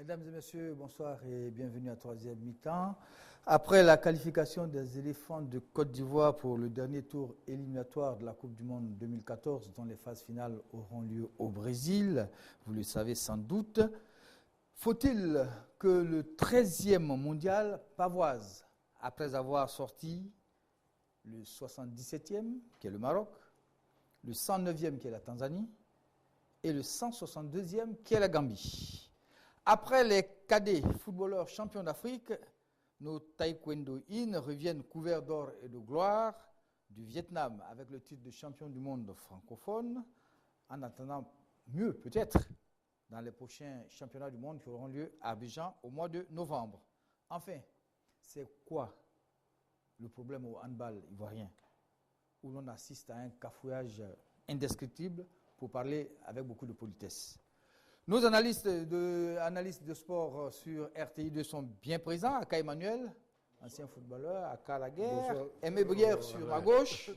Mesdames et messieurs, bonsoir et bienvenue à troisième mi-temps. Après la qualification des éléphants de Côte d'Ivoire pour le dernier tour éliminatoire de la Coupe du Monde 2014, dont les phases finales auront lieu au Brésil, vous le savez sans doute, faut-il que le 13e mondial pavoise, après avoir sorti le 77e, qui est le Maroc, le 109e, qui est la Tanzanie, et le 162e, qui est la Gambie. Après les cadets footballeurs champions d'Afrique, nos taekwondo-in reviennent couverts d'or et de gloire du Vietnam avec le titre de champion du monde francophone, en attendant mieux peut-être dans les prochains championnats du monde qui auront lieu à Abidjan au mois de novembre. Enfin, c'est quoi le problème au handball ivoirien, où l'on assiste à un cafouillage indescriptible, pour parler avec beaucoup de politesse. Nos analystes de sport sur RTI2 sont bien présents. Aka Emmanuel, ancien footballeur, Aka Laguerre, Aimé Brière sur ma gauche.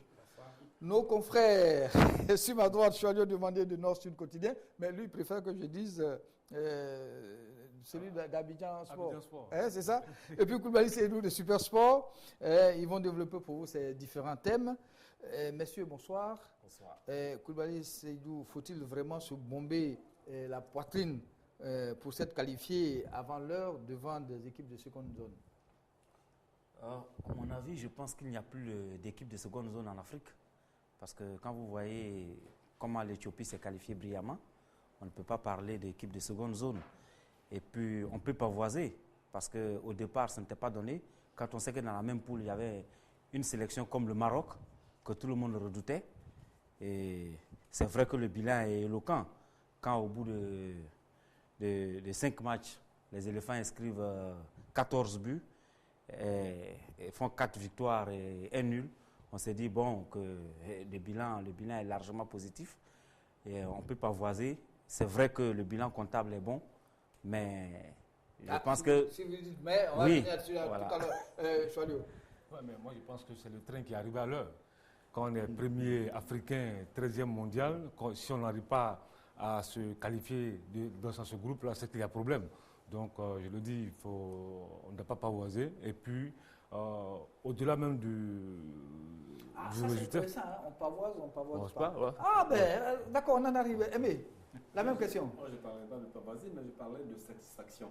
Nos confrères sur ma droite, Choualio demandé de Nord Sud Quotidien, mais lui préfère que je dise celui d'Abidjan Sport. Abidjan Sport. C'est ça. Et puis Koulibaly Seydou de Super Sport. Ils vont développer pour vous ces différents thèmes. Messieurs, bonsoir. Bonsoir. Koulibaly Seydou, faut-il vraiment se bomber la poitrine pour s'être qualifié avant l'heure devant des équipes de seconde zone? À mon avis, je pense qu'il n'y a plus d'équipe de seconde zone en Afrique. Parce que quand vous voyez comment l'Éthiopie s'est qualifiée brillamment, on ne peut pas parler d'équipe de seconde zone. Et puis, on peut pavoiser, parce qu'au départ, ça n'était pas donné. Quand on sait que dans la même poule, il y avait une sélection comme le Maroc, que tout le monde redoutait. Et c'est vrai que le bilan est éloquent. Quand au bout de 5 matchs, les éléphants inscrivent 14 buts, et font 4 victoires et 1 nul, on s'est dit bon, que le bilan est largement positif et on peut pavoiser. C'est vrai que le bilan comptable est bon, mais je pense que... Si vous dites mais, on va oui, venir là-dessus voilà. tout à l'heure. Choualio. Ouais, mais moi, je pense que c'est le train qui est arrivé à l'heure. Quand on est premier africain, 13e mondial, si on n'arrive pas à se qualifier dans ce groupe-là, c'est qu'il y a problème. Donc, je le dis, on ne doit pas pavoiser. Et puis, au-delà même du résultat. C'est ça, hein? On pavoise pas. Ouais. Ah, ben, d'accord, on en arrive. Aimé, la même question. Moi, je ne parlais pas de pavoiser, mais je parlais de satisfaction.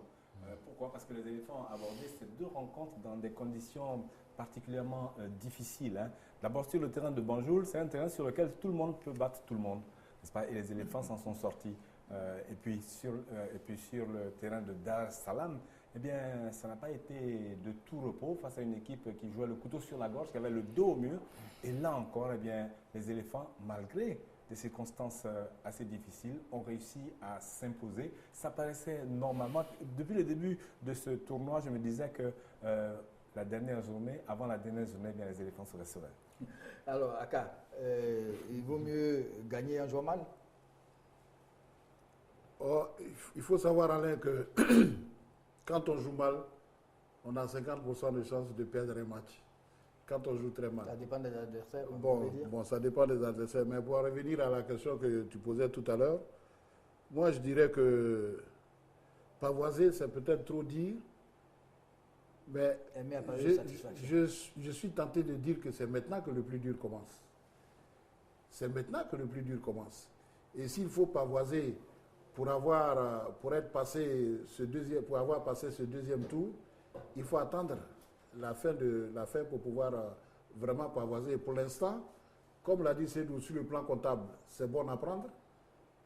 Pourquoi? Parce que les éléphants ont abordé ces deux rencontres dans des conditions particulièrement difficiles. Hein. D'abord, sur le terrain de Banjul, c'est un terrain sur lequel tout le monde peut battre tout le monde, n'est-ce pas? Et les éléphants s'en sont sortis. Et puis sur le terrain de Dar es Salaam, eh bien, ça n'a pas été de tout repos face à une équipe qui jouait le couteau sur la gorge, qui avait le dos au mur. Et là encore, eh bien, les éléphants, malgré des circonstances assez difficiles, ont réussi à s'imposer. Ça paraissait normalement. Depuis le début de ce tournoi, je me disais que la dernière journée, avant la dernière journée, eh bien, les éléphants seraient sereins. Alors, Aka, il vaut mieux gagner en jouant mal? Oh, il faut savoir, Alain, que quand on joue mal, on a 50% de chances de perdre un match. Quand on joue très mal. Ça dépend des adversaires, comme vous pouvez dire. Bon, ça dépend des adversaires. Mais pour revenir à la question que tu posais tout à l'heure, moi je dirais que pavoiser, c'est peut-être trop dire. Mais je suis tenté de dire que c'est maintenant que le plus dur commence. C'est maintenant que le plus dur commence. Et s'il faut pavoiser pour avoir passé ce deuxième tour, il faut attendre la fin pour pouvoir vraiment pavoiser. Pour l'instant, comme l'a dit Seydou, sur le plan comptable, c'est bon à prendre.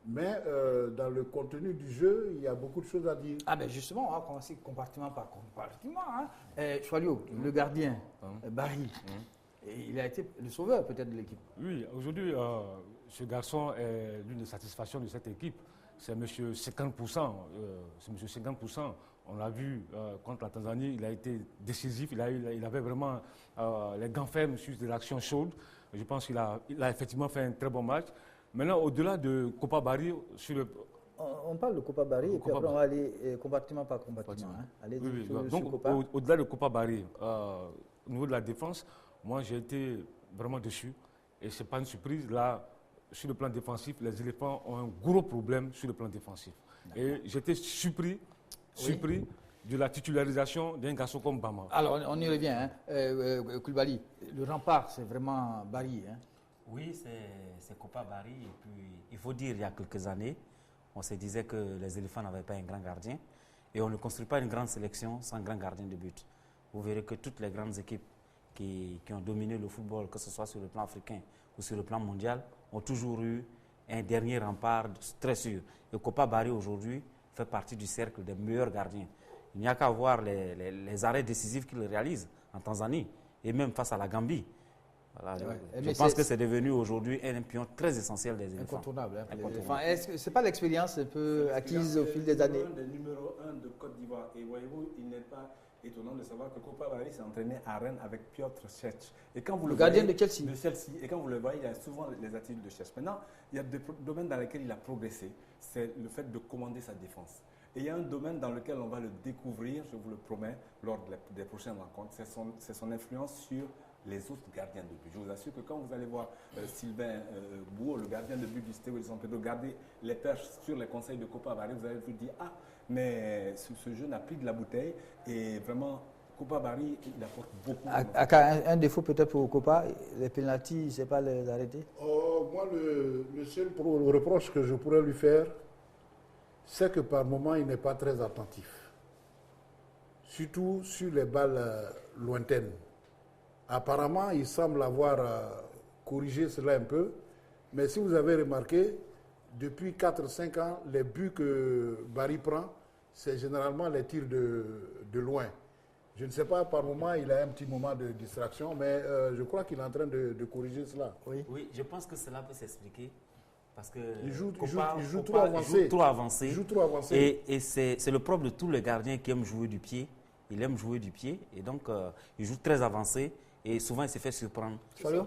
Mais dans le contenu du jeu, il y a beaucoup de choses à dire. Ah ben justement, on va commencer compartiment par compartiment. Hein. Choualio, le gardien, Barry, il a été le sauveur peut-être de l'équipe. Oui, aujourd'hui, ce garçon est l'une des satisfactions de cette équipe. C'est M. 50%. C'est M. 50%. On l'a vu contre la Tanzanie, il a été décisif. Il avait vraiment les gants fermes sur de l'action chaude. Je pense qu'il a effectivement fait un très bon match. Maintenant, au-delà de Kopa Barry, on parle de Kopa Barry et puis après on va aller compartiment par compartiment. Hein. Allez, oui. Donc, au-delà de Kopa Barry, au niveau de la défense, moi j'ai été vraiment déçu. Et ce n'est pas une surprise. Là, sur le plan défensif, les éléphants ont un gros problème sur le plan défensif. Et j'étais surpris surpris de la titularisation d'un garçon comme Bamba. Alors, on y revient. Hein. Koulibaly, le rempart, c'est vraiment Barry. Hein. Oui, c'est Kopa Barry. Et puis, il faut dire, il y a quelques années, on se disait que les éléphants n'avaient pas un grand gardien. Et on ne construit pas une grande sélection sans grand gardien de but. Vous verrez que toutes les grandes équipes qui ont dominé le football, que ce soit sur le plan africain ou sur le plan mondial, ont toujours eu un dernier rempart très sûr. Et Kopa Barry, aujourd'hui, fait partie du cercle des meilleurs gardiens. Il n'y a qu'à voir les arrêts décisifs qu'il réalise en Tanzanie et même face à la Gambie. Voilà, je pense que c'est devenu aujourd'hui un pion très essentiel des éléphants. Incontournable. Est-ce que ce n'est pas l'expérience un peu acquise au fil des années? C'est le numéro 1 de Côte d'Ivoire. Et voyez-vous, il n'est pas étonnant de savoir que Kopa Barry s'est entraîné à Rennes avec Piotr Cech. Et quand vous le gardien de Chelsea. Et quand vous le voyez, il y a souvent les attitudes de Cech. Maintenant, il y a des domaines dans lesquels il a progressé. C'est le fait de commander sa défense. Et il y a un domaine dans lequel on va le découvrir, je vous le promets, lors des prochaines rencontres. C'est son influence sur les autres gardiens de but. Je vous assure que quand vous allez voir Sylvain Bouot, le gardien de but du Stade de San Pedro, garder les perches sur les conseils de Kopa Barry, vous allez vous dire, ah, mais ce jeune a pris de la bouteille et vraiment, Kopa Barry, il apporte beaucoup. Un défaut peut-être pour Kopa, les pénaltys, il ne sait pas les arrêter? Moi, le seul reproche que je pourrais lui faire, c'est que par moment, il n'est pas très attentif. Surtout sur les balles lointaines. Apparemment, il semble avoir corrigé cela un peu. Mais si vous avez remarqué, depuis 4-5 ans, les buts que Barry prend, c'est généralement les tirs de loin. Je ne sais pas, par moment, il a un petit moment de distraction, mais je crois qu'il est en train de corriger cela. Oui, je pense que cela peut s'expliquer. Parce que il joue trop avancé. Il joue trop avancé. Et c'est le propre de tous les gardiens qui aiment jouer du pied. Il aime jouer du pied et donc il joue très avancé et souvent il se fait surprendre. Oui,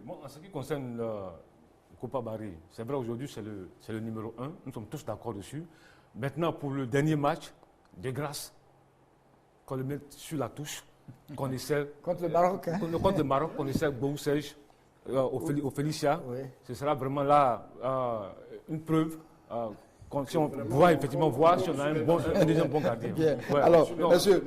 moi, en ce qui concerne Kopa Barry, c'est vrai aujourd'hui c'est le numéro 1, nous sommes tous d'accord dessus. Maintenant pour le dernier match, de grâce, qu'on le mette sur la touche, qu'on essaie... Contre le Maroc, hein? Contre le Maroc, qu'on essaie Boussège, au Félicia, ce sera vraiment là une preuve si on doit effectivement voir si on a un deuxième bon gardien. Bien. Ouais. Alors, monsieur,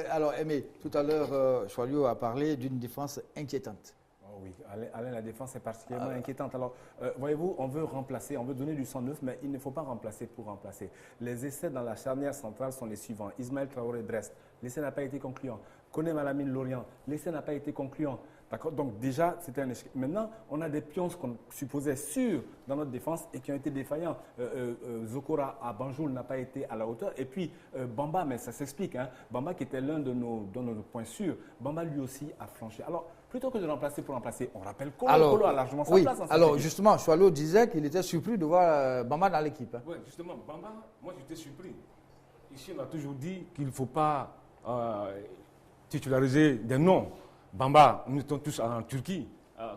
alors Aimé, tout à l'heure, Choilio a parlé d'une défense inquiétante. Oh oui, Alain, la défense est particulièrement inquiétante. Alors, voyez-vous, on veut remplacer, on veut donner du sang neuf, mais il ne faut pas remplacer pour remplacer. Les essais dans la charnière centrale sont les suivants. Ismaël Traoré-Brest, l'essai n'a pas été concluant. Koné Malamine Lorient, l'essai n'a pas été concluant. D'accord. Donc déjà, c'était un échec. Maintenant, on a des pions qu'on supposait sûrs dans notre défense et qui ont été défaillants. Zokora à Banjul n'a pas été à la hauteur. Et puis Bamba, mais ça s'explique. Hein. Bamba qui était l'un de nos points sûrs. Bamba lui aussi a flanché. Alors, plutôt que de remplacer pour remplacer, on rappelle Kolo a largement sa place. Alors justement, Choilio disait qu'il était surpris de voir Bamba dans l'équipe. Hein. Oui, justement, Bamba, moi j'étais surpris. Ici, on a toujours dit qu'il ne faut pas titulariser des noms. Bamba, nous étions tous en Turquie.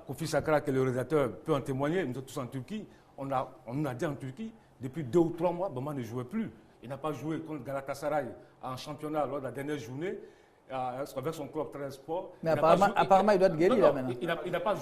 Kofi Sakra, qui est le réalisateur, peut en témoigner. Nous étions tous en Turquie. On nous a dit en Turquie, depuis 2 ou 3 mois, Bamba ne jouait plus. Il n'a pas joué contre Galatasaray en championnat lors de la dernière journée avec son club Trade Sport. Mais apparemment, il doit être guéri là maintenant. Il n'a pas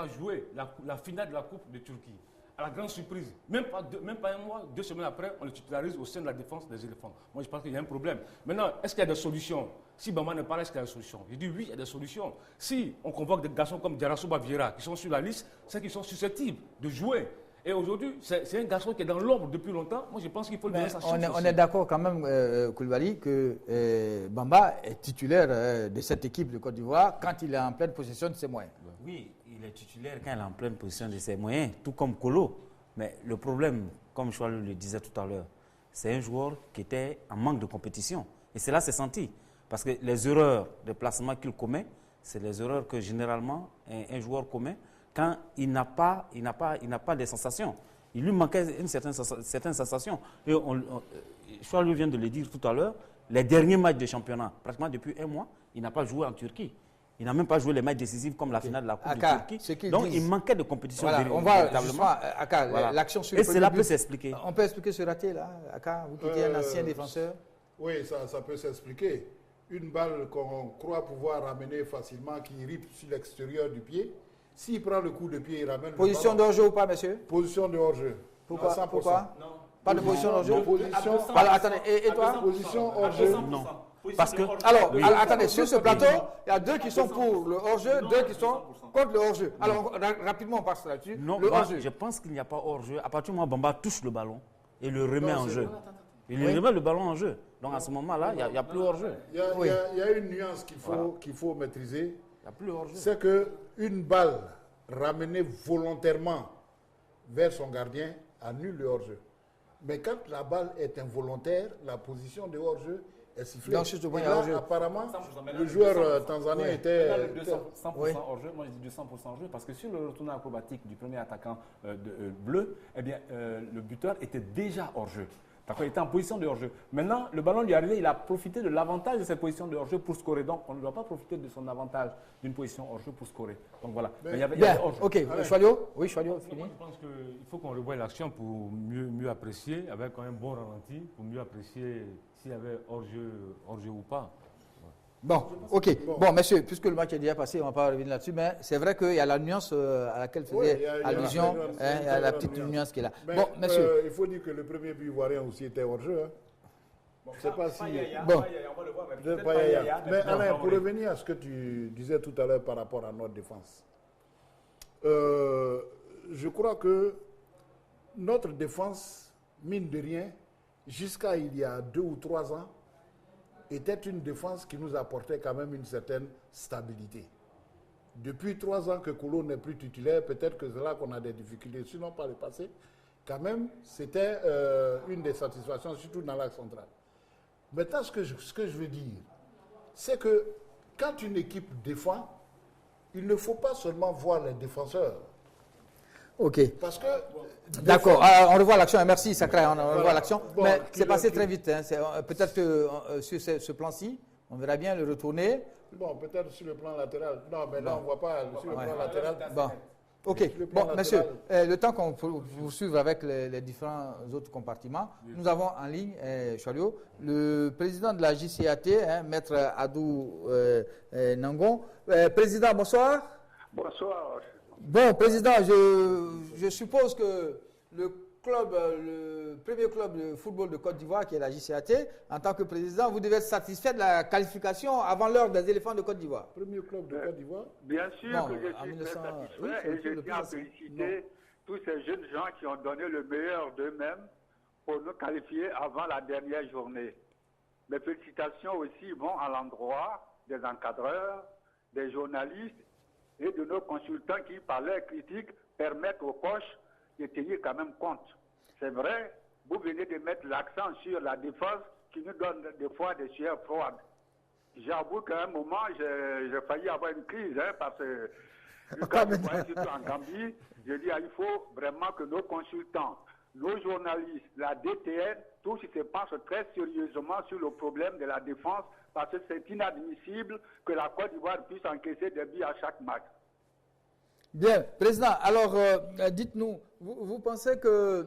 joué la finale de la Coupe de Turquie. À la grande surprise, même pas un mois, 2 semaines après, on le titularise au sein de la défense des éléphants. Moi, je pense qu'il y a un problème. Maintenant, est-ce qu'il y a des solutions? Si Bamba ne parle, est-ce qu'il y a des solutions? Je dis oui, il y a des solutions. Si on convoque des garçons comme Diarasouba Vieira qui sont sur la liste, c'est qu'ils sont susceptibles de jouer. Et aujourd'hui, c'est un garçon qui est dans l'ombre depuis longtemps. Moi, je pense qu'il faut lui donner sa chance. On est d'accord quand même, Koulibaly, que Bamba est titulaire de cette équipe de Côte d'Ivoire quand il est en pleine possession de ses moyens. Oui, il est titulaire quand il est en pleine possession de ses moyens, tout comme Kolo. Mais le problème, comme Choilio le disait tout à l'heure, c'est un joueur qui était en manque de compétition. Et cela s'est senti. Parce que les erreurs de placement qu'il commet, c'est les erreurs que généralement un joueur commet quand il n'a pas des sensations. Il lui manquait une certaine sensation. Et Choilio vient de le dire tout à l'heure, les derniers matchs de championnat, pratiquement depuis 1 mois, il n'a pas joué en Turquie. Il n'a même pas joué les matchs décisifs comme la finale de la Coupe de Turquie. Donc, il manquait de compétition. Voilà, on va justement, Aka, l'action sur le premier but. Peut s'expliquer. On peut expliquer ce raté là, Aka, vous qui êtes un ancien défenseur. Oui, ça peut s'expliquer. Une balle qu'on croit pouvoir ramener facilement, qui ripe sur l'extérieur du pied. S'il prend le coup de pied, il ramène. Position de hors-jeu ou pas, monsieur? Position de hors-jeu. Pourquoi? Non, Pas de position hors-jeu. Position- Alors, attendez, et toi? Position hors-jeu. Non. Parce que, alors, attendez, sur ce plateau, il y a 2 qui sont pour le hors-jeu, 2 qui sont contre le hors-jeu. Alors, rapidement, on passe là-dessus. Non, Le moi, hors-jeu. je pense qu'il n'y a pas hors-jeu. À partir du moment où Bamba touche le ballon et le remet Non, en c'est- jeu. Il remet le ballon en jeu. Donc à ce moment-là, il n'y a plus hors-jeu. Il y a une nuance qu'il faut maîtriser. Il n'y a plus hors-jeu. C'est qu'une balle ramenée volontairement vers son gardien annule le hors-jeu. Mais quand la balle est involontaire, la position de hors-jeu est sifflée. Donc, sur ce point, Et il y a là, hors-jeu. apparemment, 100%, mais là, le le joueur 200%, tanzanien oui. était... Là, le 200% Oui. hors-jeu, moi je dis 200% hors-jeu parce que sur le retournement acrobatique du premier attaquant bleu, eh bien, le buteur était déjà hors-jeu. D'accord, il était en position de hors-jeu. Maintenant, le ballon lui est arrivé, il a profité de l'avantage de cette position de hors-jeu pour scorer. Donc, on ne doit pas profiter de son avantage d'une position hors-jeu pour scorer. Donc voilà. Mais il y avait Bien, hors-jeu. ok. Choilio? Oui, Choilio, fini. Moi, je pense qu'il faut qu'on revoie l'action pour mieux apprécier, avec un bon ralenti, pour mieux apprécier s'il y avait hors-jeu ou pas. Bon, ok. Bon, messieurs, puisque le match est déjà passé, on ne va pas revenir là-dessus, mais c'est vrai qu'il y a la nuance à laquelle Oui, faisait il y a allusion, la nuance, il y a la petite nuance qui est là. Mais, Bon, messieurs. il faut dire que le premier but ivoirien aussi était hors-jeu. Hein. Bon, Je ne sais pas si... Bon. on va le voir, mais Peut-être peut-être pas pas Yaya. Yaya, Mais bon, Alain, pour oui. revenir à ce que tu disais tout à l'heure par rapport à notre défense, je crois que notre défense, mine de rien, jusqu'à il y a 2 ou 3 ans, était une défense qui nous apportait quand même une certaine stabilité. Depuis 3 ans que Kolo n'est plus titulaire, peut-être que c'est là qu'on a des difficultés. Sinon, par le passé, quand même, c'était une des satisfactions, surtout dans l'axe central. Maintenant, ce que je veux dire, c'est que quand une équipe défend, il ne faut pas seulement voir les défenseurs. Ok. Parce que... D'accord, on revoit l'action. Merci, Sacré, on revoit l'action. Bon, Mais qui c'est passé le- très vite. Hein. Peut-être que sur ce plan-ci, on verra bien le retourner. Bon, peut-être sur le plan latéral. Non, mais là, Bon. on ne voit pas sur le Ouais. plan latéral. Bon. Ok, Sur le plan bon, messieurs, latéral. le temps qu'on poursuive avec les différents autres compartiments, nous avons en ligne, Choilio, le président de la JCAT, hein, Maître Adou Nangon. Président, bonsoir. Bonsoir. Bon, président, je suppose que le premier club de football de Côte d'Ivoire, qui est la JCAT, en tant que président, vous devez être satisfait de la qualification avant l'heure des éléphants de Côte d'Ivoire. Premier club de Côte d'Ivoire. Bien sûr Non, que je en suis 1900, très oui, satisfait c'est et je le tiens à plus récent. féliciter tous ces jeunes gens qui ont donné le meilleur d'eux-mêmes pour nous qualifier avant la dernière journée. Mes félicitations aussi vont à l'endroit des encadreurs, des journalistes et de nos consultants qui, par leurs critiques, permettent aux coachs de tenir quand même compte. C'est vrai, vous venez de mettre l'accent sur la défense qui nous donne des fois des sueurs froides. J'avoue qu'à un moment, j'ai failli avoir une crise, hein, parce que quand je voyais surtout en Gambie, je dis, il faut vraiment que nos consultants, nos journalistes, la DTN, tous ils se penchent très sérieusement sur le problème de la défense, parce que c'est inadmissible que la Côte d'Ivoire puisse encaisser des buts à chaque match. Bien, président, alors dites-nous, vous pensez que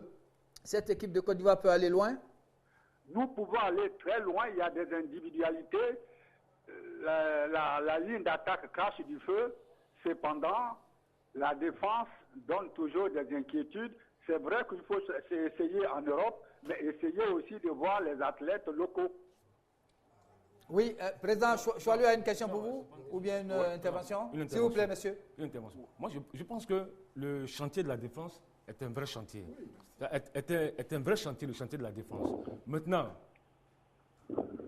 cette équipe de Côte d'Ivoire peut aller loin? Nous pouvons aller très loin, il y a des individualités. La ligne d'attaque crache du feu. Cependant, la défense donne toujours des inquiétudes. C'est vrai qu'il faut essayer en Europe, mais essayer aussi de voir les athlètes locaux. Oui, président Choilio a une question pour vous ou bien une intervention? Une S'il vous plaît, monsieur. Une intervention. Moi, je pense que le chantier de la défense est un vrai chantier. Est un vrai chantier, le chantier de la défense. Maintenant,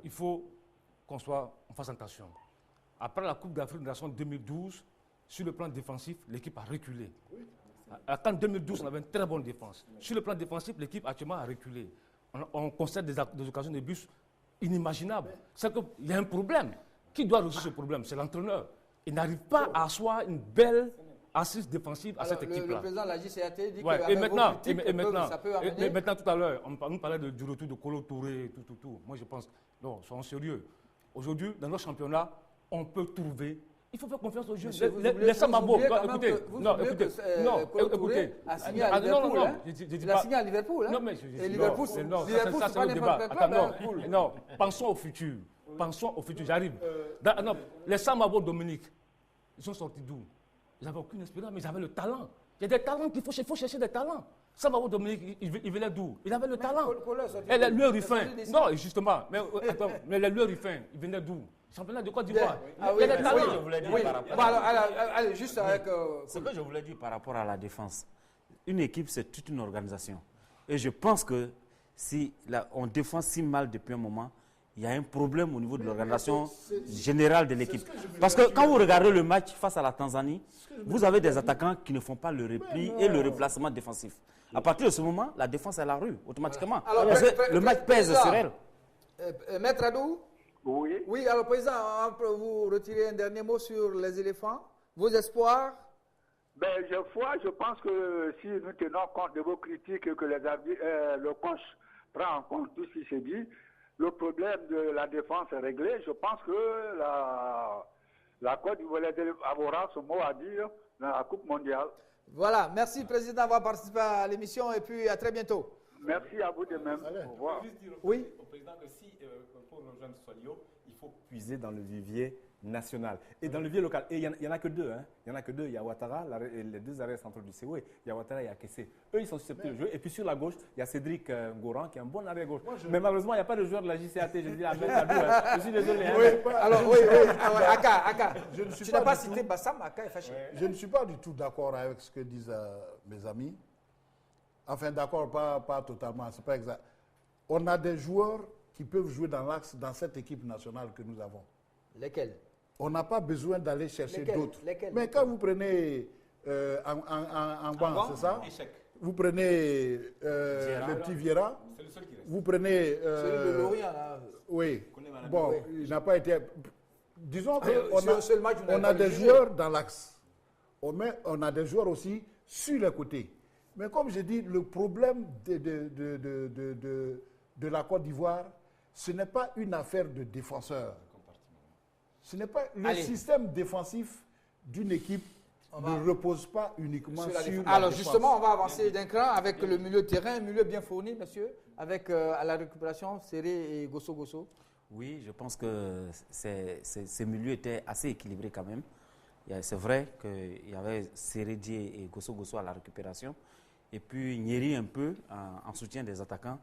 il faut qu'on fasse attention. Après la Coupe d'Afrique des Nations 2012, sur le plan défensif, l'équipe a reculé. En 2012, on avait une très bonne défense. Sur le plan défensif, l'équipe actuellement a reculé. On constate des occasions de but inimaginables. C'est qu'il y a un problème. Qui doit résoudre ce problème? C'est l'entraîneur. Il n'arrive pas à asseoir une belle assise défensive à Alors, cette le équipe-là. président de la JCAT dit Ouais, qu'avec et maintenant, vos critiques, ça peut amener... mais maintenant, tout à l'heure, on nous parlait du retour de Kolo Touré, tout. Moi, je pense, non, soyons sérieux. Aujourd'hui, dans nos championnats, on peut trouver. Il faut faire confiance aux jeunes. Monsieur, vous Les oubliez Samabo, quand même écoutez, que- vous non, oubliez écoutez, que, non, Kolo Touré écoutez. a signé à Liverpool, hein. je dis Il a pas- signé à Liverpool, hein. Non, mais Et Liverpool, c'est non, Liverpool, ça, c'est c'est pas le débat. n'importe quel Attends, club, hein. non, pensons au futur. Pensons au futur, j'arrive. Non, les Samabo, Dominique, ils sont sortis d'où? Ils n'avaient aucune expérience, mais ils avaient le talent. Il y a des talents il faut chercher des talents. Sambao Dominique, il venait d'où? Il avait le talent. Et Et les lueurs Ruffin. Non, justement. Mais attends, mais les lueurs Ruffin, il venait d'où? Championnat de Côte d'Ivoire. Ah oui, il y a des oui, talents. je voulais dire Oui. par rapport Bon, allez, juste avec... Ce que je voulais dire par rapport à la défense, une équipe, c'est toute une organisation. Et je pense que si on défend si mal depuis un moment, il y a un problème au niveau de l'organisation générale de l'équipe. Parce que quand vous regardez le match face à la Tanzanie, vous avez des attaquants qui ne font pas le repli et le replacement défensif. À partir de ce moment, la défense est à la rue, automatiquement. Alors, Parce que le match pèse sur elle. Maître Adou? Oui. Oui, alors président, vous retirez un dernier mot sur les éléphants, vos espoirs. Je pense que si nous tenons compte de vos critiques et que le coach prend en compte tout ce qui s'est dit, le problème de la défense est réglé. Je pense que la Côte d'Ivoire aura son mot à dire dans la Coupe mondiale. Voilà, merci président d'avoir participé à l'émission et puis à très bientôt. Merci à vous de même. Au revoir. Je veux juste dire Oui. au président que si, pour rejoindre Solio, il faut puiser dans le vivier national et dans le vivier local. Et il n'y en a que deux. Hein. Il y en a que deux. Il y a Ouattara, les deux arrières centraux du COE. Il y a Ouattara et il y a Kessé. Eux, ils sont susceptibles de jouer. Et puis sur la gauche, il y a Cédric Goran qui est un bon arrière gauche. Mais malheureusement, il n'y a pas de joueur de la JCAT. Je dis la même je suis désolé. Oui, alors oui. Aka. Tu n'as pas cité Bassam, Aka est fâché. Je ne suis pas du tout d'accord avec ce que disent mes amis. Enfin, d'accord, pas totalement, c'est pas exact. On a des joueurs qui peuvent jouer dans l'axe dans cette équipe nationale que nous avons. Lesquels? On n'a pas besoin d'aller chercher d'autres. Lesquels? Mais quand vous prenez en banc, c'est ça? Vous prenez le petit Vieira. C'est le seul qui reste. Vous prenez. Celui de Lorient, là. Oui. Bon, il n'a pas été. Disons qu'on a des joué. joueurs dans l'axe. On a des joueurs aussi sur les côtés. Mais comme j'ai dit, le problème de la Côte d'Ivoire, ce n'est pas une affaire de défenseurs. Ce n'est pas le système défensif d'une équipe ne repose pas uniquement sur la défense. Alors justement, on va avancer d'un cran avec le milieu de terrain, un milieu bien fourni, monsieur, avec à la récupération Serré et Gosso. Oui, je pense que ces milieux étaient assez équilibrés quand même. C'est vrai qu'il y avait Serré-Dié et Gosso à la récupération. Et puis Nyeri un peu en soutien des attaquants.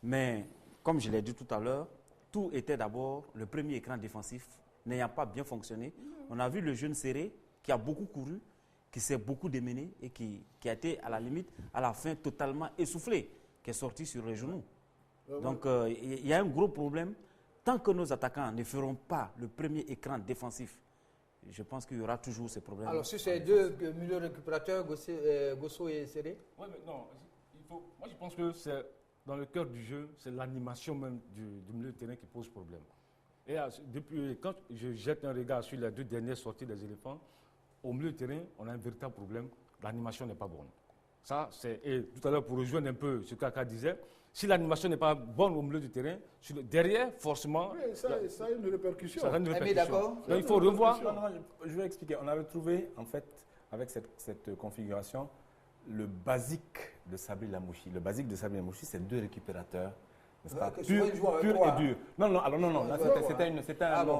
Mais comme je l'ai dit tout à l'heure, tout était d'abord le premier écran défensif n'ayant pas bien fonctionné. On a vu le jeune Serré qui a beaucoup couru, qui s'est beaucoup démené et qui a été à la limite, à la fin, totalement essoufflé, qui est sorti sur les genoux. Donc il y a un gros problème. Tant que nos attaquants ne feront pas le premier écran défensif, je pense qu'il y aura toujours ces problèmes. Alors, sur ces deux milieux récupérateurs, Gosso et Serré? Oui, mais non, moi je pense que c'est dans le cœur du jeu, c'est l'animation même du milieu de terrain qui pose problème. Et depuis, quand je jette un regard sur les deux dernières sorties des éléphants, au milieu de terrain, on a un véritable problème, l'animation n'est pas bonne. Et tout à l'heure, pour rejoindre un peu ce qu'Aka disait, si l'animation n'est pas bonne au milieu du terrain, derrière, forcément... Oui, ça a une répercussion. Ça a une répercussion. D'accord. Donc il faut revoir... Non, je vais expliquer. On a retrouvé, en fait, avec cette configuration, le basique de Sabri Lamouchi. Le basique de Sabri Lamouchi, c'est deux récupérateurs, n'est-ce pas, pur et dur. Non, là,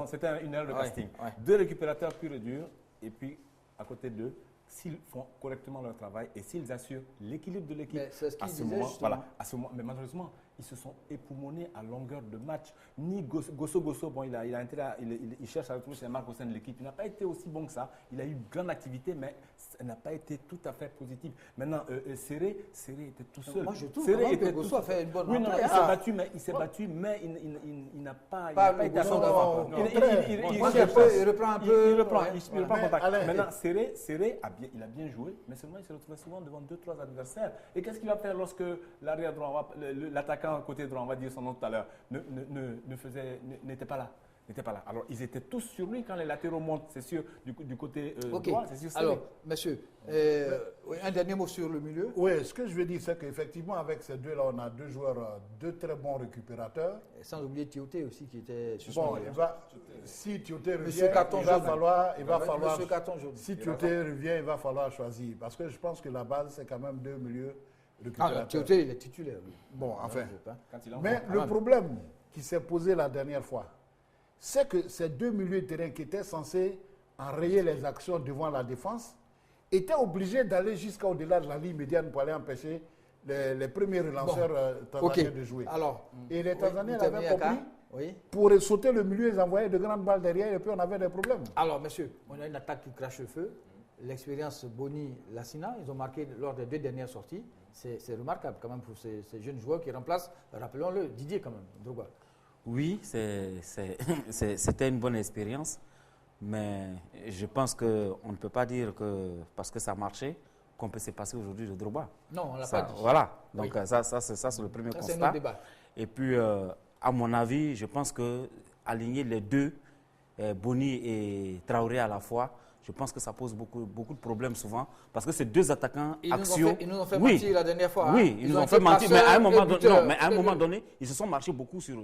c'était une erreur de casting. Ouais. Deux récupérateurs purs et durs, et puis, à côté d'eux, s'ils font correctement leur travail et s'ils assurent l'équilibre de l'équipe, à ce moment, mais malheureusement, ils se sont époumonés à longueur de match. Ni Gosso, bon, il cherche à retrouver ses marques au sein de l'équipe. Il n'a pas été aussi bon que ça. Il a eu une grande activité, mais ça n'a pas été tout à fait positif. Maintenant, Serré était tout seul. Moi, je trouve que Gosso a fait une bonne rentrée. Oui, non, il s'est battu, mais il n'a pas été à son devant. Il reprend un peu. Il reprend contact. Maintenant, Serré il a bien joué, mais seulement il se retrouvait souvent devant 2-3 adversaires. Et qu'est-ce qu'il va faire lorsque l'arrière droit, l'attaquant côté droit, on va dire son nom tout à l'heure, n'était pas là? Alors, ils étaient tous sur lui quand les latéraux montent, c'est sûr, du côté droit, c'est sûr. Alors, monsieur, un dernier mot sur le milieu. Oui, ce que je veux dire, c'est qu'effectivement, avec ces deux-là, on a deux joueurs, deux très bons récupérateurs. Et sans oublier Tioté aussi, qui était suspendu. Bon, si Tioté revient, il va falloir si Tioté revient, il va falloir choisir. Parce que je pense que la base, c'est quand même deux milieux récupérateurs. Tioté, il est titulaire. Lui. Bon, enfin. Mais le problème qui s'est posé la dernière fois, c'est que ces deux milieux de terrain qui étaient censés enrayer les actions devant la défense était obligé d'aller jusqu'au-delà de la ligne médiane pour aller empêcher les premiers relanceurs tanzaniens de jouer. Alors, et les Tanzaniens l'avaient Yaka, compris. Pour sauter le milieu, ils envoyaient de grandes balles derrière et puis on avait des problèmes. Alors, monsieur, on a une attaque qui crache le feu. L'expérience Boni-Lassina, ils ont marqué lors des 2 dernières sorties. C'est remarquable quand même pour ces jeunes joueurs qui remplacent, rappelons-le, Didier quand même, Drogba. Oui, c'était une bonne expérience, mais je pense qu'on ne peut pas dire que parce que ça marchait, qu'on peut se passer aujourd'hui de Drogba. Non, on ne l'a pas dit. Voilà, donc ça c'est le premier constat. C'est notre débat. Et puis, à mon avis, je pense qu'aligner les deux, Boni et Traoré à la fois, je pense que ça pose beaucoup de problèmes souvent, parce que ces 2 attaquants axiaux... Ils nous ont fait mentir la dernière fois. Oui, ils nous ont fait mentir, mais à un moment donné, ils se sont marchés beaucoup sur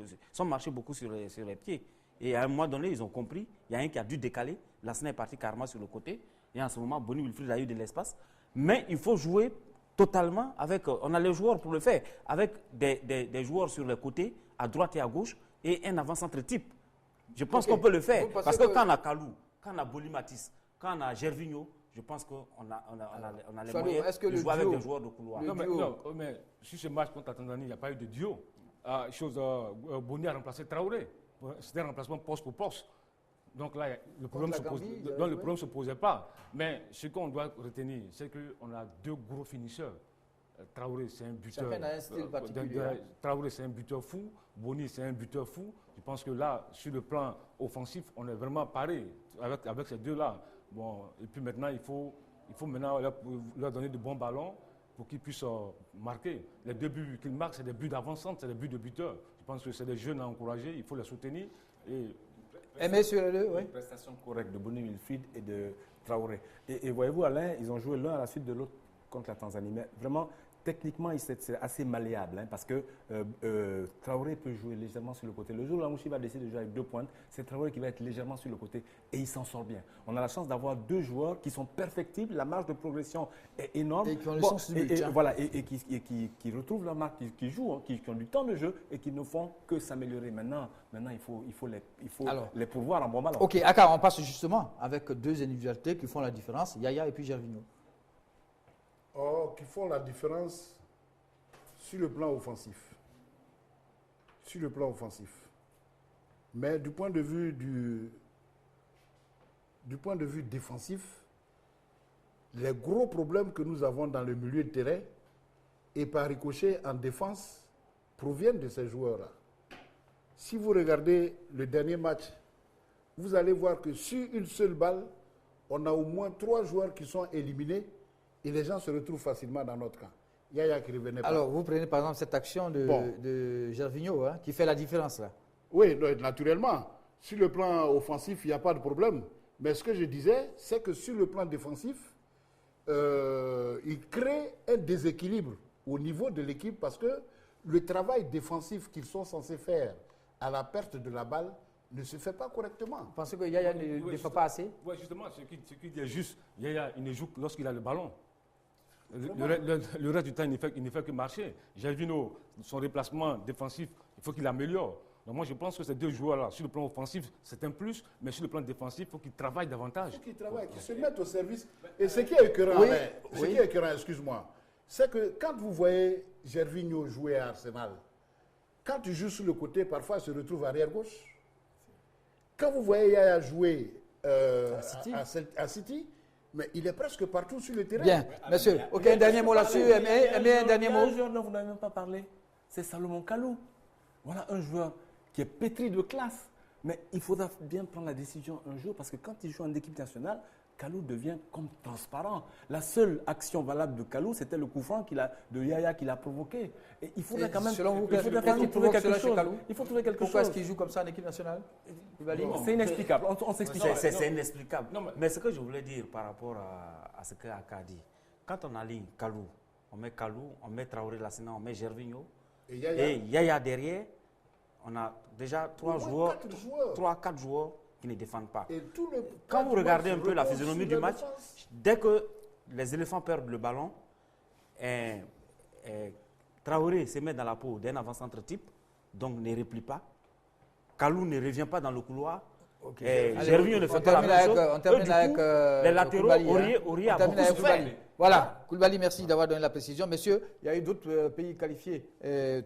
les pieds. Et à un moment donné, ils ont compris, il y a un qui a dû décaler, Lassina est parti carrément sur le côté, et en ce moment, Boni Wilfried a eu de l'espace. Mais il faut jouer totalement avec... On a les joueurs pour le faire, avec des joueurs sur les côtés, à droite et à gauche, et un avant-centre type. Je pense qu'on peut le faire, parce que quand on a Kalou, quand on a Boli Matisse, quand on a Gervinho, je pense qu'on a les moyens de jouer avec des joueurs de couloir. Non, mais sur ce match contre la Tanzanie, il n'y a pas eu de duo. Boni a remplacé Traoré. C'était un remplacement poste pour poste. Donc là, le problème ne se posait pas. Mais ce qu'on doit retenir, c'est qu'on a 2 gros finisseurs. Traoré, c'est un buteur. Chacun a un style particulier. Traoré, c'est un buteur fou. Boni, c'est un buteur fou. Je pense que là, sur le plan offensif, on est vraiment paré avec ces 2-là. Bon, et puis maintenant, il faut maintenant leur donner de bons ballons pour qu'ils puissent marquer. Les 2 buts qu'ils marquent, c'est des buts d'avant-centre, c'est des buts de buteurs. Je pense que c'est des jeunes à encourager, il faut les soutenir. Aimer sur les 2, oui. Une prestation correcte de Boni Wilfried et de Traoré. Et voyez-vous, Alain, ils ont joué l'un à la suite de l'autre contre la Tanzanie. Mais vraiment, techniquement, c'est assez malléable, parce que Traoré peut jouer légèrement sur le côté. Le jour où Lamouchi va décider de jouer avec 2 pointes, c'est Traoré qui va être légèrement sur le côté et il s'en sort bien. On a la chance d'avoir 2 joueurs qui sont perfectibles, la marge de progression est énorme. Et qui ont le sens du but. Voilà, et qui retrouvent leur marque, qui jouent, qui ont du temps de jeu et qui ne font que s'améliorer. Maintenant, il faut les pourvoir en bon ballon. Ok, Aka, on passe justement avec 2 individualités qui font la différence, Yaya et puis Gervinho. Qui font la différence sur le plan offensif. Sur le plan offensif. Mais du point de vue défensif, les gros problèmes que nous avons dans le milieu de terrain et par ricochet en défense proviennent de ces joueurs-là. Si vous regardez le dernier match, vous allez voir que sur une seule balle, on a au moins 3 joueurs qui sont éliminés. Et les gens se retrouvent facilement dans notre camp. Yaya qui revenait pas. Alors, vous prenez par exemple cette action de Gervinho, qui fait la différence là. Oui, naturellement. Sur le plan offensif, il n'y a pas de problème. Mais ce que je disais, c'est que sur le plan défensif, il crée un déséquilibre au niveau de l'équipe parce que le travail défensif qu'ils sont censés faire à la perte de la balle ne se fait pas correctement. Vous pensez que Yaya ne fait pas assez? Oui, justement, ce qui est juste, Yaya, il ne joue que lorsqu'il a le ballon. Le reste du temps, il ne fait que marcher. Gervinho, son déplacement défensif, il faut qu'il améliore. Donc moi, je pense que ces 2 joueurs-là, sur le plan offensif, c'est un plus, mais sur le plan défensif, il faut qu'ils travaillent davantage. Il faut qu'ils travaillent, qu'ils se mettent au service. Et ce qui est écœurant, excuse-moi, c'est que quand vous voyez Gervinho jouer à Arsenal, quand il joue sur le côté, parfois il se retrouve arrière-gauche. Quand vous voyez Yaya jouer à City, mais il est presque partout sur le terrain. Bien, monsieur. Ok, un dernier mot là-dessus. Un dernier mot. Un joueur dont vous n'avez même pas parlé, c'est Salomon Kalou. Voilà un joueur qui est pétri de classe. Mais il faudra bien prendre la décision un jour parce que quand il joue en équipe nationale, Kalou devient comme transparent. La seule action valable de Kalou, c'était le coup franc de Yaya qu'il a provoqué. Et il faudrait quand même trouver quelque chose. Il faut trouver quelque chose. Pourquoi est-ce qu'il joue comme ça en équipe nationale? C'est inexplicable. On s'explique. C'est inexplicable. Mais ce que je voulais dire par rapport à ce que Aka a dit, quand on aligne Kalou, on met Traoré Lassina, on met Gervinho, et Yaya derrière, on a déjà 3-4 joueurs qui ne défendent pas. Quand vous regardez un peu la physionomie du match, dès que les éléphants perdent le ballon, Traoré se met dans la peau d'un avant-centre type, donc ne replie pas. Kalou ne revient pas dans le couloir. Et Gervinho ne fait pas la même chose. On termine avec les latéraux, Aurier a beaucoup souffert. Voilà, Koulibaly, merci d'avoir donné la précision. Messieurs, il y a eu d'autres pays qualifiés,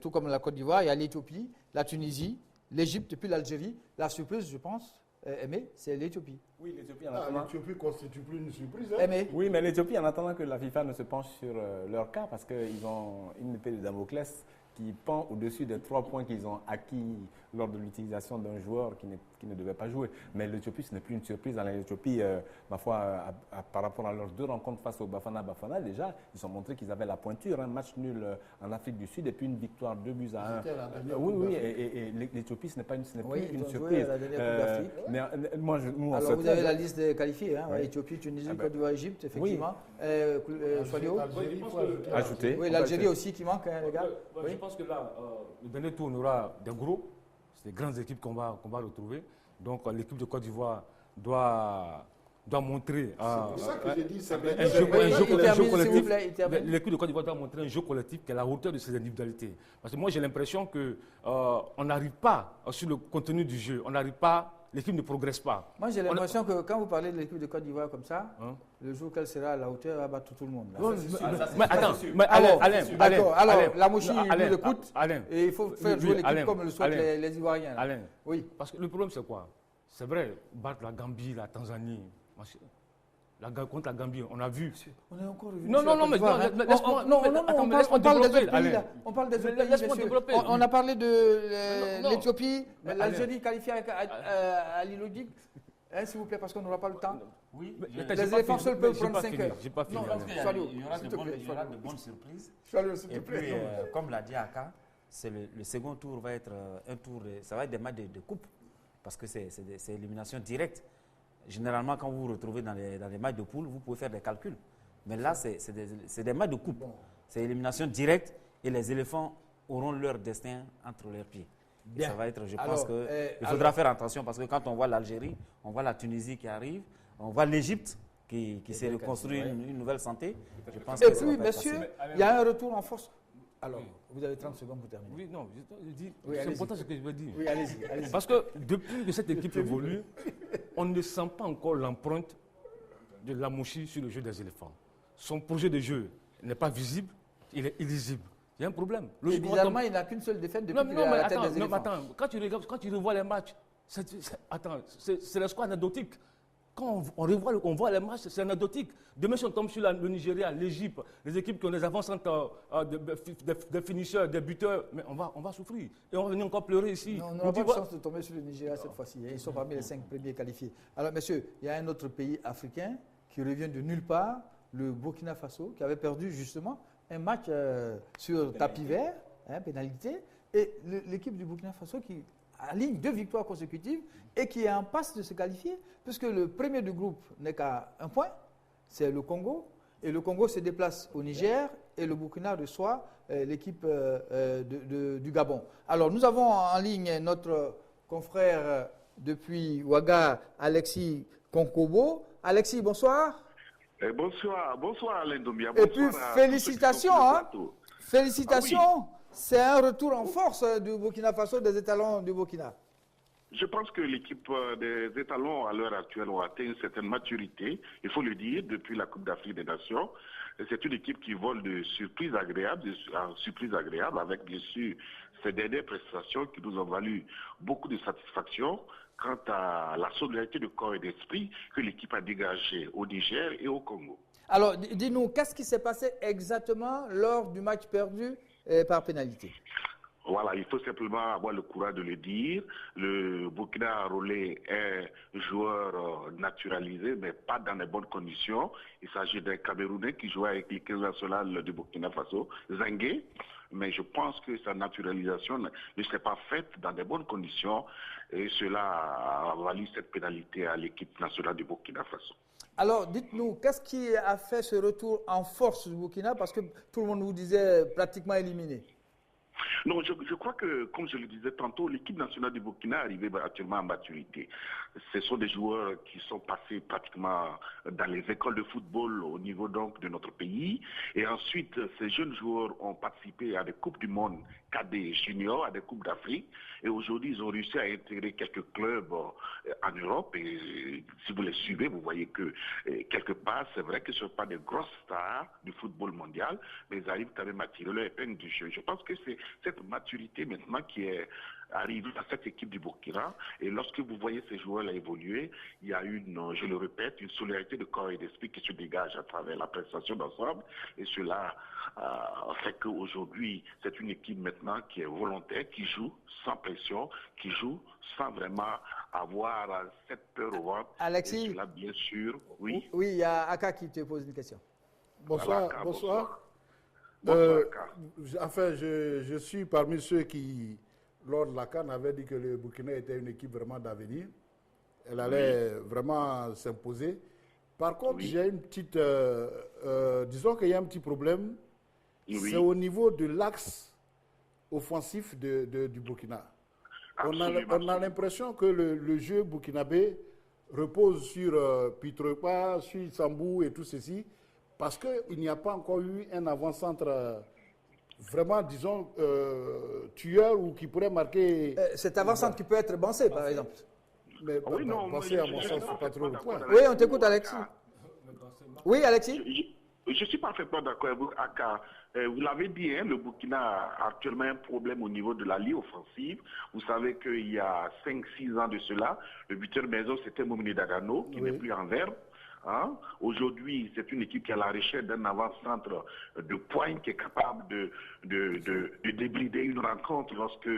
tout comme la Côte d'Ivoire. Il y a l'Éthiopie, la Tunisie, l'Égypte, puis l'Algérie. La surprise, je pense, Aimé, c'est l'Éthiopie. Oui, l'Éthiopie l'Éthiopie constitue plus une surprise. Hein. Aimé. Oui, mais l'Éthiopie, en attendant que la FIFA ne se penche sur leur cas, parce qu'ils ont une épée de Damoclès qui pend au-dessus des 3 points qu'ils ont acquis lors de l'utilisation d'un joueur qui ne devait pas jouer. Mais l'Éthiopie, ce n'est plus une surprise. Dans l'Éthiopie, ma foi, par rapport à leurs 2 rencontres face au Bafana, déjà, ils ont montré qu'ils avaient la pointure. Un match nul en Afrique du Sud et puis une victoire 2-1. Oui, et l'Éthiopie, ce n'est pas une surprise. Alors, vous avez la liste des qualifiés, hein, Éthiopie, Tunisie, Côte d'Ivoire, Égypte, effectivement. Ajouter. Oui, l'Algérie aussi qui manque, hein, les gars. Je pense que là, le dernier tour, on aura des gros. C'est des grandes équipes qu'on va retrouver. Donc, l'équipe de Côte d'Ivoire doit montrer c'est pour ça que j'ai dit, un jeu collectif. L'équipe de Côte d'Ivoire doit montrer un jeu collectif qui est à la hauteur de ses individualités. Parce que moi, j'ai l'impression qu'on n'arrive pas sur le contenu du jeu. On n'arrive pas. L'équipe ne progresse pas. Moi, j'ai l'impression que quand vous parlez de l'équipe de Côte d'Ivoire comme ça, le jour qu'elle sera à la hauteur, elle va battre tout le monde. Mais attends, Alain, d'accord. Alors, la Mouchi, Alain, lui, l'écoute. Et il faut faire jouer l'équipe comme le souhaitent les Ivoiriens. Alain, oui. Parce que le problème, c'est quoi? C'est vrai, battre la Gambie, la Tanzanie, contre la Gambie, on a vu. On est encore revenu. Non, mais laisse-moi. On parle des autres pays. Laisse-moi développer. On a parlé de l'Éthiopie, l'Algérie qualifiée à l'Illogique. S'il vous plaît, parce qu'on n'aura pas le temps. Oui, les éléphants seuls peuvent prendre 5 heures. J'ai pas fini. Il y aura de bonnes surprises. Et puis, comme l'a dit Aka, le second tour va être un tour, ça va être des matchs de coupe, parce que c'est élimination directe. Généralement, quand vous vous retrouvez dans les matchs de poule, vous pouvez faire des calculs. Mais là, c'est des matchs de coupe. C'est élimination directe et les éléphants auront leur destin entre leurs pieds. Ça va être, je pense qu'il faudra faire attention parce que quand on voit l'Algérie, on voit la Tunisie qui arrive, on voit l'Égypte qui s'est reconstruit une nouvelle santé. Je pense et puis, messieurs, il y a un retour en force. Alors, vous avez 30 secondes pour terminer. Oui, non, je dis, c'est important ce que je veux dire. Oui, allez-y. Parce que depuis que cette équipe évolue, on ne sent pas encore l'empreinte de Lamouchi sur le jeu des éléphants. Son projet de jeu n'est pas visible, il est illisible. Il y a un problème. Et bizarrement, il n'a qu'une seule défaite depuis qu'il est à la tête des éléphants. Non, mais attends, quand tu revois les matchs, c'est le score anecdotique. Quand on voit les matchs, c'est anecdotique. Demain, si on tombe sur le Nigeria, l'Égypte, les équipes qui ont des avancantes des finisseurs, des buteurs, mais on va souffrir. Et on va venir encore pleurer ici. Non, on n'aura pas de chance de tomber sur le Nigeria cette fois-ci. Ils sont parmi les 5 premiers qualifiés. Alors, messieurs, il y a un autre pays africain qui revient de nulle part, le Burkina Faso, qui avait perdu justement un match sur tapis vert, pénalité, et l'équipe du Burkina Faso qui aligne 2 victoires consécutives et qui est en passe de se qualifier, puisque le premier du groupe n'est qu'à 1 point, c'est le Congo, et le Congo se déplace au Niger, et le Burkina reçoit l'équipe du Gabon. Alors, nous avons en ligne notre confrère depuis Ouaga, Alexis Konkobo. Alexis, bonsoir. Bonsoir Alain Doumbia. Et puis, félicitations. Félicitations. C'est un retour en force du Burkina Faso, des étalons du Burkina. Je pense que l'équipe des étalons à l'heure actuelle ont atteint une certaine maturité, il faut le dire, depuis la Coupe d'Afrique des Nations. C'est une équipe qui vole de surprise agréable en surprise agréable, avec bien sûr ces dernières prestations qui nous ont valu beaucoup de satisfaction quant à la solidarité de corps et d'esprit que l'équipe a dégagée au Niger et au Congo. Alors, dis-nous, qu'est-ce qui s'est passé exactement lors du match perdu par pénalité? Voilà, il faut simplement avoir le courage de le dire. Le Burkina a roulé un joueur naturalisé, mais pas dans les bonnes conditions. Il s'agit d'un Camerounais qui jouait avec l'équipe nationale du Burkina Faso, Zangué. Mais je pense que sa naturalisation ne s'est pas faite dans de bonnes conditions et cela a valu cette pénalité à l'équipe nationale du Burkina Faso. Alors, dites-nous, qu'est-ce qui a fait ce retour en force du Burkina? Parce que tout le monde vous disait pratiquement éliminé. Non, je crois que, comme je le disais tantôt, l'équipe nationale du Burkina est arrivée actuellement à maturité. Ce sont des joueurs qui sont passés pratiquement dans les écoles de football au niveau donc de notre pays. Et ensuite, ces jeunes joueurs ont participé à des Coupes du Monde cadets juniors, à des Coupes d'Afrique. Et aujourd'hui, ils ont réussi à intégrer quelques clubs en Europe. Et si vous les suivez, vous voyez que quelque part, c'est vrai que ce ne sont pas des grosses stars du football mondial, mais ils arrivent quand même à tirer leur épingle du jeu. Je pense que c'est cette maturité maintenant qui est arrivée à cette équipe du Burkina. Et lorsque vous voyez ces joueurs-là évoluer, il y a je le répète, une solidarité de corps et d'esprit qui se dégage à travers la prestation d'ensemble. Et cela fait qu'aujourd'hui, c'est une équipe maintenant qui est volontaire, qui joue sans pression, qui joue sans vraiment avoir cette peur au ventre. Alexis, et cela, bien sûr, oui. Oui, il y a Aka qui te pose une question. Bonsoir. Aka, Bonsoir. Aka. Enfin, je suis parmi ceux qui, lors de la CAN, avaient dit que le Burkina était une équipe vraiment d'avenir. Elle allait vraiment s'imposer. Par contre, j'ai une petite... disons qu'il y a un petit problème. C'est au niveau de l'axe offensif du Burkina. On a l'impression que le jeu burkinabé repose sur Pitrepa, sur Sambou et tout ceci, parce qu'il n'y a pas encore eu un avant-centre vraiment, disons, tueur ou qui pourrait marquer... Cet avant-centre qui peut être Bansé, par exemple. Mais Bansé, à mon sens, c'est pas trop le point. Oui, on t'écoute, Alexis. Oui, Alexis. Je suis parfaitement d'accord avec vous, Aka. Vous l'avez dit, hein, le Burkina a actuellement un problème au niveau de la ligne offensive. Vous savez qu'il y a 5-6 ans de cela, le buteur maison, c'était Momini Dagano, qui n'est plus en verbe. Hein? Aujourd'hui, c'est une équipe qui a la recherche d'un avant-centre de pointe qui est capable de débrider une rencontre lorsque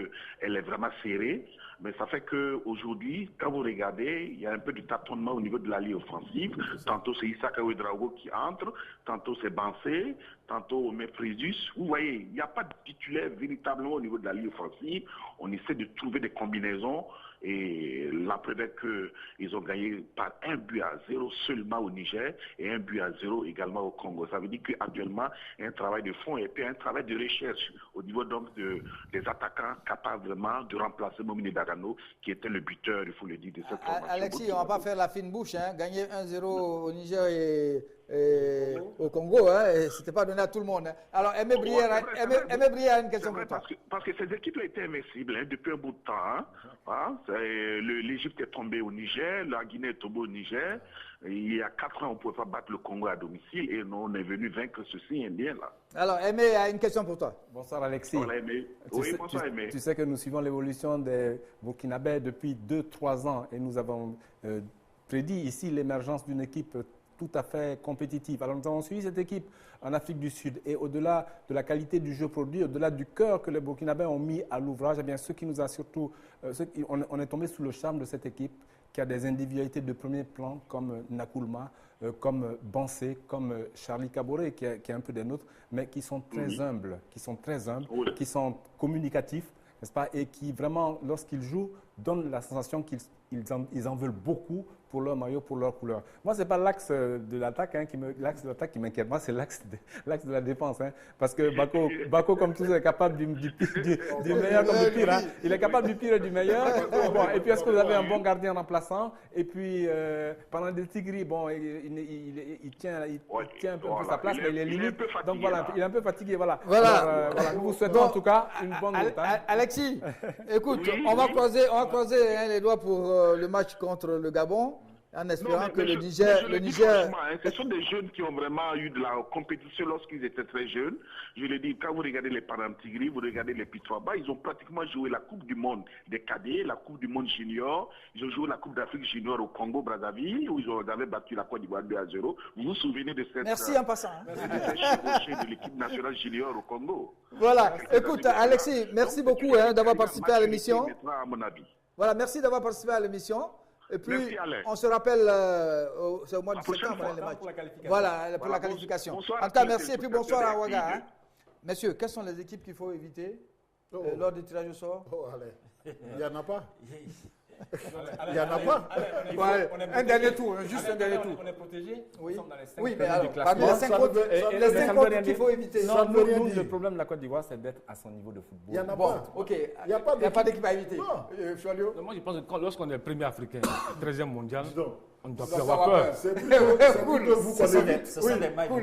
elle est vraiment serrée. Mais ça fait qu'aujourd'hui, quand vous regardez, il y a un peu de tâtonnement au niveau de la ligne offensive. Tantôt, c'est Issaka Ouedraogo qui entre, tantôt, c'est Bansé, tantôt, Méprésus. Vous voyez, il n'y a pas de titulaire véritablement au niveau de la ligne offensive. On essaie de trouver des combinaisons. Et la preuve est qu'ils ont gagné par 1-0 seulement au Niger et 1-0 également au Congo. Ça veut dire qu'actuellement, il y a un travail de fond et puis un travail de recherche au niveau donc des attaquants capables vraiment de remplacer Momini Dagano, qui était le buteur, il faut le dire, de cette formation. Alexis, on ne va pas faire la fine bouche. Hein. Gagner 1-0 au Niger et au Congo, hein, ce n'était pas donné à tout le monde. Hein. Alors, Aimé Brière a une question pour toi. Parce que ces équipes étaient invincibles hein, depuis un bout de temps. Hein. L'Égypte est tombée au Niger, la Guinée est tombée au Niger. Il y a 4 ans, on ne pouvait pas battre le Congo à domicile et nous, on est venu vaincre ceci indien là. Alors, Aimé a une question pour toi. Bonsoir Alexis. Bonsoir Aimé. Bonsoir Aimé. Tu sais que nous suivons l'évolution des Burkinabés depuis 2-3 ans et nous avons prédit ici l'émergence d'une équipe tout à fait compétitive. Alors nous avons suivi cette équipe en Afrique du Sud et au-delà de la qualité du jeu produit, au-delà du cœur que les Burkinabés ont mis à l'ouvrage, eh bien ce qui nous a surtout, on est tombé sous le charme de cette équipe qui a des individualités de premier plan comme Nakoulma, comme Bansé, comme Charlie Kaboré qui est un peu des nôtres, mais qui sont très humbles, qui sont communicatifs, n'est-ce pas, et qui vraiment, lorsqu'ils jouent, donnent la sensation qu'ils en veulent beaucoup pour leur maillot, pour leur couleur. Moi, ce n'est pas l'axe de l'attaque qui m'inquiète. Moi, c'est l'axe de la défense. Hein. Parce que Bako, comme tous, est capable du meilleur comme du pire. Hein. Il est capable du pire et du meilleur. Bon, et puis, est-ce que vous avez un bon gardien remplaçant? Et puis, pendant des Tigris, bon, il tient un peu sa place, mais il est limite. Donc voilà, il est un peu fatigué. Voilà. Alors, nous vous souhaitons en tout cas une bonne route. Hein. Alexis, écoute, on va croiser les doigts pour le match contre le Gabon. En espérant que le Niger... Ce sont des jeunes qui ont vraiment eu de la compétition lorsqu'ils étaient très jeunes. Je le dis, quand vous regardez les Param-Tigri, vous regardez les Pitouaba, ils ont pratiquement joué la Coupe du Monde des cadets, la Coupe du Monde junior. Ils ont joué la Coupe d'Afrique junior au Congo-Brazzaville, où ils avaient battu la Côte d'Ivoire 2-0. Vous vous souvenez de cette... Merci en passant. De l'équipe nationale junior au Congo. Voilà. Écoute, Alexis, merci beaucoup d'avoir participé à l'émission. Voilà, merci d'avoir participé à l'émission. Et puis, on se rappelle, c'est au mois de septembre, les matchs. Voilà, pour la qualification. En tout cas, merci et puis bonsoir à Ouaga. Hein. Messieurs, quelles sont les équipes qu'il faut éviter lors du tirage au sort? Allez, il n'y en a pas. Il n'y en a pas. Un dernier tour, juste un dernier tour. On est protégé. Oui, Nous sommes dans les 5 oui, mais premiers alors, du classement. parmi les 5 autres qu'il faut éviter. Ça ne veut rien Nous, dire. le problème de la Côte d'Ivoire, c'est d'être à son niveau de football. Il n'y en a Bon, pas. ok. Il n'y a pas Il n'y a pas d'équipe à éviter. Non. Cholio. Moi, je pense que lorsqu'on est le premier africain, 13e mondial, Dis donc. on ne doit Ça plus va avoir pas. peur. C'est plutôt vous qu'on évite. Ce sont des mailles de coupe.